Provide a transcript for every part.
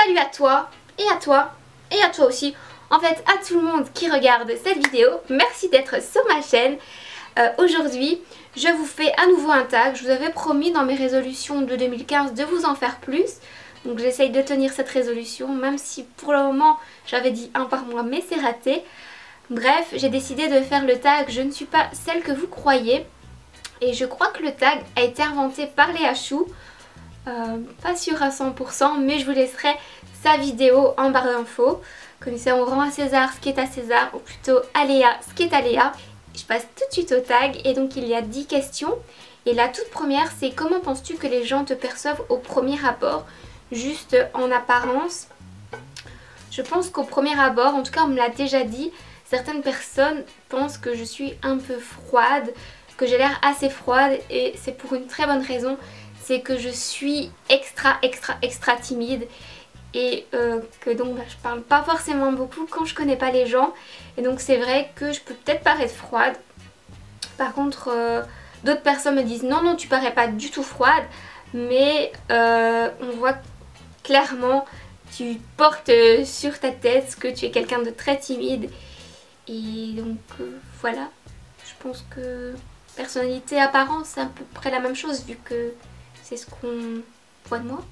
Salut à toi, et à toi, et à toi aussi. En fait, à tout le monde qui regarde cette vidéo, merci d'être sur ma chaîne. Aujourd'hui, je vous fais à nouveau un tag. Je vous avais promis dans mes résolutions de 2015 de vous en faire plus. Donc j'essaye de tenir cette résolution, même si pour le moment j'avais dit un par mois, mais c'est raté. Bref, j'ai décidé de faire le tag Je ne suis pas celle que vous croyez. Et je crois que le tag a été inventé par Léa Chou. Pas sûr à 100%, mais je vous laisserai sa vidéo en barre d'infos. Comme ça, on rend à César ce qui est à César, ou plutôt à Léa ce qui est à Léa. Je passe tout de suite au tag, et donc il y a 10 questions. Et la toute première, c'est comment penses-tu que les gens te perçoivent au premier abord, juste en apparence? Je pense qu'au premier abord, en tout cas on me l'a déjà dit, certaines personnes pensent que je suis un peu froide, que j'ai l'air assez froide, et c'est pour une très bonne raison. C'est que je suis extra timide et que donc je parle pas forcément beaucoup quand je connais pas les gens, et donc c'est vrai que je peux peut-être paraître froide. Par contre d'autres personnes me disent non tu parais pas du tout froide, mais on voit clairement tu portes sur ta tête que tu es quelqu'un de très timide, et donc voilà, je pense que personnalité, apparence, c'est à peu près la même chose vu que c'est ce qu'on voit de moi.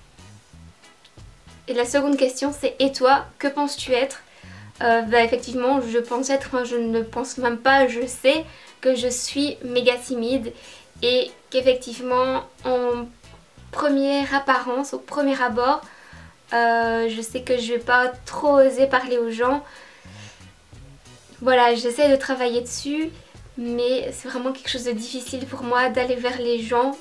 Et la seconde question, c'est et toi, que penses-tu être? Effectivement, je pense être, enfin, je ne pense même pas, je sais que je suis méga timide et qu'effectivement en première apparence, au premier abord, je sais que je vais pas trop oser parler aux gens. Voilà, j'essaie de travailler dessus, mais c'est vraiment quelque chose de difficile pour moi d'aller vers les gens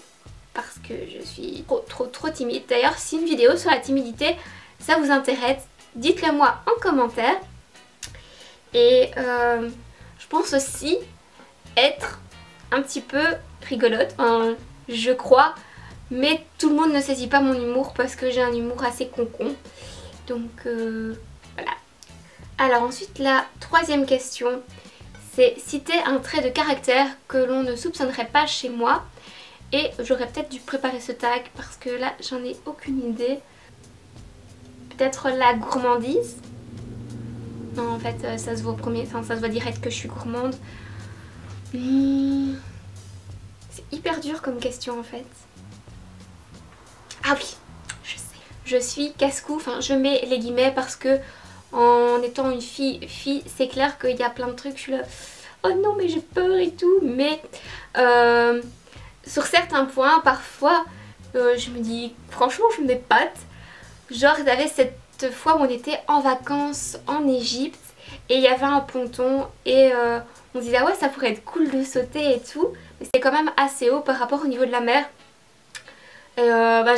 parce que je suis trop timide. D'ailleurs, si une vidéo sur la timidité ça vous intéresse, dites-le moi en commentaire. Et je pense aussi être un petit peu rigolote, enfin, je crois, mais tout le monde ne saisit pas mon humour parce que j'ai un humour assez concon. Donc voilà. Alors ensuite, la troisième question, c'est citer un trait de caractère que l'on ne soupçonnerait pas chez moi. Et j'aurais peut-être dû préparer ce tag parce que là j'en ai aucune idée. Peut-être la gourmandise. Non, en fait ça se voit au premier, enfin ça se voit direct que je suis gourmande. C'est hyper dur comme question en fait. Ah oui, je sais. Je suis casse-cou, enfin je mets les guillemets parce que en étant une fille c'est clair qu'il y a plein de trucs, je suis là oh non mais j'ai peur et tout, mais sur certains points, parfois, je me dis, franchement, je m'épate. Genre, il y avait cette fois où on était en vacances en Égypte et il y avait un ponton et on se disait, ah ouais, ça pourrait être cool de sauter et tout. Mais c'était quand même assez haut par rapport au niveau de la mer.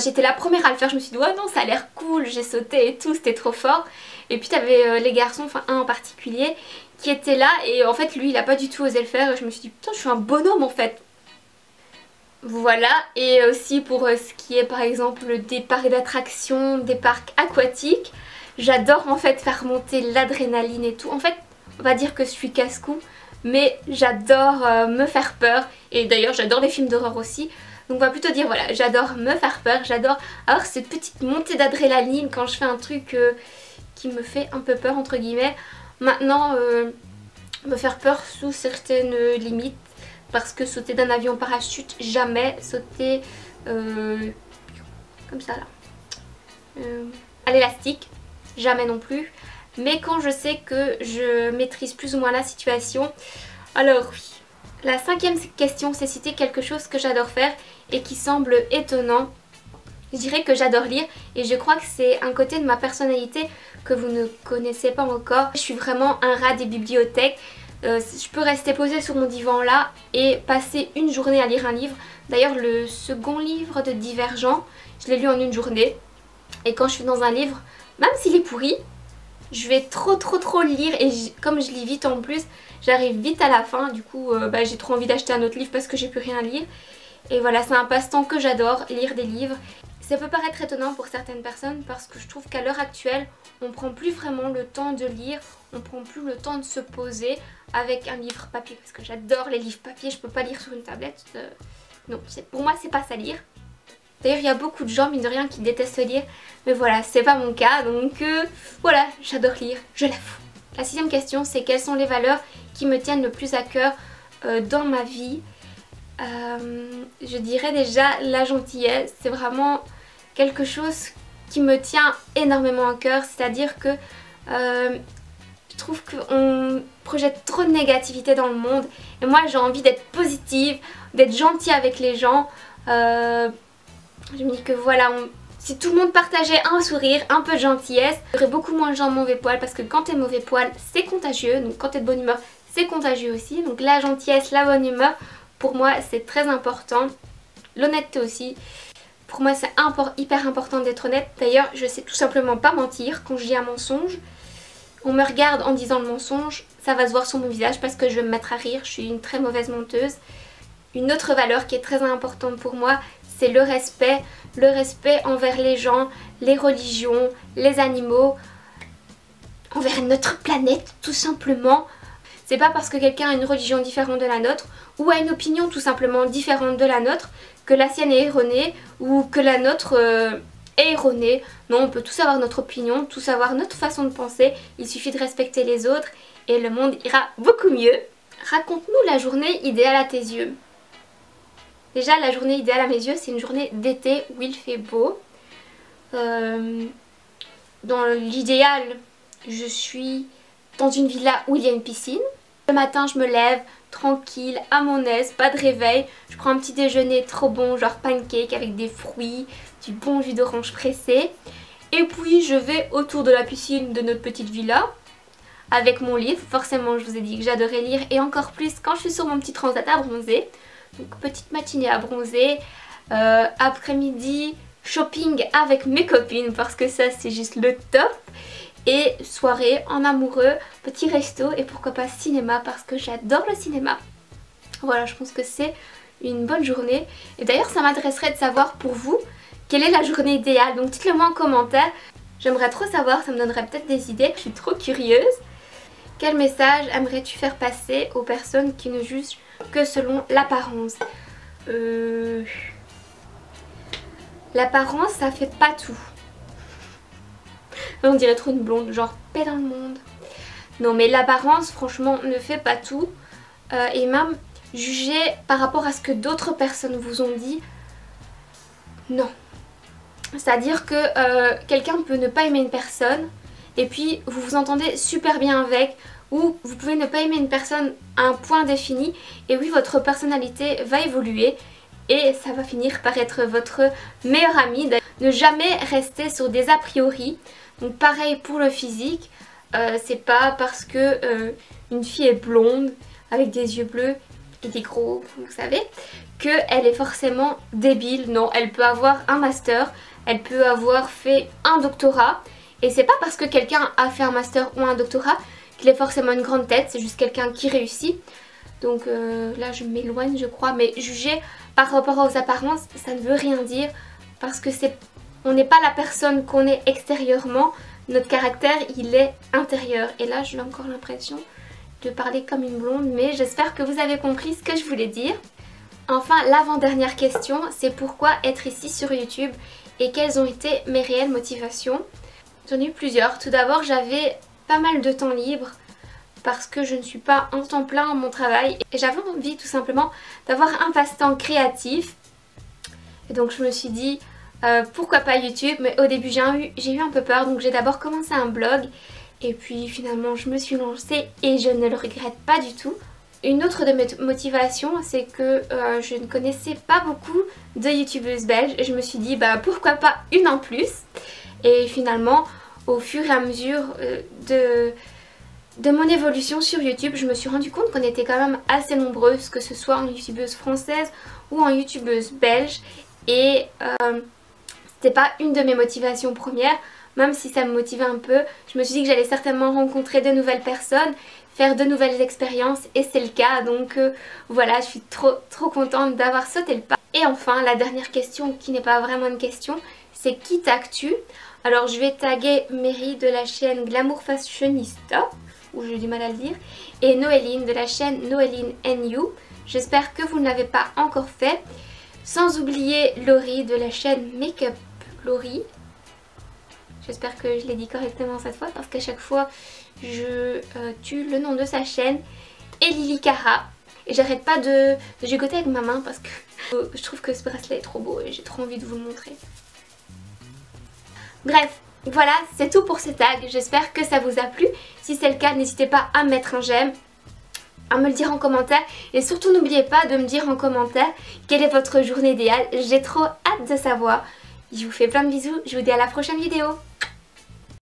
J'étais la première à le faire, je me suis dit, ouais, non, ça a l'air cool, j'ai sauté et tout, c'était trop fort. Et puis, t'avais les garçons, enfin, un en particulier, qui était là et en fait, lui, il a pas du tout osé le faire. Et je me suis dit, putain, je suis un bonhomme en fait. Voilà, et aussi pour ce qui est par exemple des parcs d'attractions, des parcs aquatiques, j'adore en fait faire monter l'adrénaline et tout. En fait, on va dire que je suis casse-cou, mais j'adore me faire peur, et d'ailleurs j'adore les films d'horreur aussi. Donc on va plutôt dire voilà, j'adore me faire peur, j'adore avoir cette petite montée d'adrénaline quand je fais un truc qui me fait un peu peur entre guillemets. Maintenant, me faire peur sous certaines limites. Parce que sauter d'un avion en parachute, jamais. Sauter comme ça là, à l'élastique, jamais non plus. Mais quand je sais que je maîtrise plus ou moins la situation. Alors oui, la cinquième question, c'est citer quelque chose que j'adore faire et qui semble étonnant. Je dirais que j'adore lire et je crois que c'est un côté de ma personnalité que vous ne connaissez pas encore. Je suis vraiment un rat des bibliothèques. Je peux rester posée sur mon divan là et passer une journée à lire un livre. D'ailleurs le second livre de Divergent, je l'ai lu en une journée. Et quand je suis dans un livre, même s'il est pourri, je vais trop le lire. Et comme je lis vite en plus, j'arrive vite à la fin. Du coup j'ai trop envie d'acheter un autre livre parce que j'ai plus rien à lire. Et voilà, c'est un passe-temps que j'adore, lire des livres. Ça peut paraître étonnant pour certaines personnes parce que je trouve qu'à l'heure actuelle, on prend plus vraiment le temps de lire, on prend plus le temps de se poser avec un livre papier parce que j'adore les livres papier, je peux pas lire sur une tablette. Non, pour moi c'est pas ça lire. D'ailleurs il y a beaucoup de gens mine de rien qui détestent lire, mais voilà, c'est pas mon cas, donc voilà, j'adore lire, je l'avoue. La 6e question, c'est quelles sont les valeurs qui me tiennent le plus à cœur dans ma vie. Je dirais déjà la gentillesse, c'est vraiment quelque chose qui me tient énormément à cœur, c'est-à-dire que je trouve qu'on projette trop de négativité dans le monde et moi j'ai envie d'être positive, d'être gentille avec les gens. Je me dis que voilà, si tout le monde partageait un sourire, un peu de gentillesse, il y aurait beaucoup moins de gens mauvais poil parce que quand t'es mauvais poil c'est contagieux, donc quand t'es de bonne humeur c'est contagieux aussi. Donc la gentillesse, la bonne humeur, pour moi c'est très important. L'honnêteté aussi. Pour moi c'est hyper important d'être honnête. D'ailleurs je sais tout simplement pas mentir. Quand je dis un mensonge, on me regarde en disant le mensonge, ça va se voir sur mon visage parce que je vais me mettre à rire. Je suis une très mauvaise menteuse. Une autre valeur qui est très importante pour moi, c'est le respect. Le respect envers les gens, les religions, les animaux, envers notre planète tout simplement. C'est pas parce que quelqu'un a une religion différente de la nôtre ou a une opinion tout simplement différente de la nôtre que la sienne est erronée ou que la nôtre est erronée. Non, on peut tous avoir notre opinion, tous avoir notre façon de penser. Il suffit de respecter les autres et le monde ira beaucoup mieux. Raconte-nous la journée idéale à tes yeux. Déjà, la journée idéale à mes yeux, c'est une journée d'été où il fait beau. Dans l'idéal, je suis dans une villa où il y a une piscine. Le matin, je me lève tranquille, à mon aise, pas de réveil. Je prends un petit déjeuner trop bon, genre pancake avec des fruits, du bon jus d'orange pressé. Et puis, je vais autour de la piscine de notre petite villa avec mon livre. Forcément, je vous ai dit que j'adorais lire et encore plus quand je suis sur mon petit transat à bronzer. Donc petite matinée à bronzer, après-midi shopping avec mes copines parce que ça c'est juste le top. Et soirée en amoureux, petit resto et pourquoi pas cinéma parce que j'adore le cinéma. Voilà, je pense que c'est une bonne journée. Et d'ailleurs ça m'intéresserait de savoir pour vous quelle est la journée idéale. Donc dites-le moi en commentaire, j'aimerais trop savoir, ça me donnerait peut-être des idées, je suis trop curieuse. Quel message aimerais-tu faire passer aux personnes qui ne jugent que selon l'apparence? L'apparence ça fait pas tout. On dirait trop une blonde, genre paix dans le monde. Non mais l'apparence franchement ne fait pas tout. Et même juger par rapport à ce que d'autres personnes vous ont dit, non. C'est-à-dire que quelqu'un peut ne pas aimer une personne et puis vous vous entendez super bien avec, ou vous pouvez ne pas aimer une personne à un point défini et oui votre personnalité va évoluer et ça va finir par être votre meilleur ami. Ne jamais rester sur des a priori. Donc pareil pour le physique, c'est pas parce que une fille est blonde avec des yeux bleus et des gros, vous savez, qu'elle est forcément débile. Non, elle peut avoir un master, elle peut avoir fait un doctorat et c'est pas parce que quelqu'un a fait un master ou un doctorat qu'il est forcément une grande tête, c'est juste quelqu'un qui réussit. Donc là je m'éloigne je crois, mais juger par rapport aux apparences ça ne veut rien dire parce que on n'est pas la personne qu'on est extérieurement, notre caractère il est intérieur. Et là j'ai encore l'impression de parler comme une blonde, mais j'espère que vous avez compris ce que je voulais dire. Enfin l'avant-dernière question, c'est pourquoi être ici sur YouTube et quelles ont été mes réelles motivations. J'en ai eu plusieurs. Tout d'abord j'avais pas mal de temps libre parce que je ne suis pas en temps plein à mon travail et j'avais envie tout simplement d'avoir un passe-temps créatif. Et donc je me suis dit pourquoi pas YouTube, mais au début j'ai eu un peu peur, donc j'ai d'abord commencé un blog et puis finalement je me suis lancée et je ne le regrette pas du tout. Une autre de mes motivations, c'est que je ne connaissais pas beaucoup de youtubeuses belges et je me suis dit bah pourquoi pas une en plus. Et finalement au fur et à mesure de mon évolution sur YouTube, je me suis rendu compte qu'on était quand même assez nombreuses, que ce soit en youtubeuse française ou en youtubeuse belge. Et c'était pas une de mes motivations premières, même si ça me motivait un peu. Je me suis dit que j'allais certainement rencontrer de nouvelles personnes, faire de nouvelles expériences et c'est le cas. Donc voilà, je suis trop contente d'avoir sauté le pas. Et enfin, la dernière question qui n'est pas vraiment une question, c'est qui tagues-tu? Alors je vais taguer Mary de la chaîne Glamour Fashionista, ou j'ai du mal à le dire, et Noéline de la chaîne Noéline NU. J'espère que vous ne l'avez pas encore fait. Sans oublier Laurie de la chaîne Makeup Laurie. J'espère que je l'ai dit correctement cette fois parce qu'à chaque fois je tue le nom de sa chaîne. Et Lily Cara. Et j'arrête pas de gigoter avec ma main parce que je trouve que ce bracelet est trop beau et j'ai trop envie de vous le montrer. Bref, voilà, c'est tout pour ce tag. J'espère que ça vous a plu. Si c'est le cas, n'hésitez pas à mettre un j'aime, à me le dire en commentaire. Et surtout n'oubliez pas de me dire en commentaire quelle est votre journée idéale. J'ai trop hâte de savoir. Je vous fais plein de bisous. Je vous dis à la prochaine vidéo.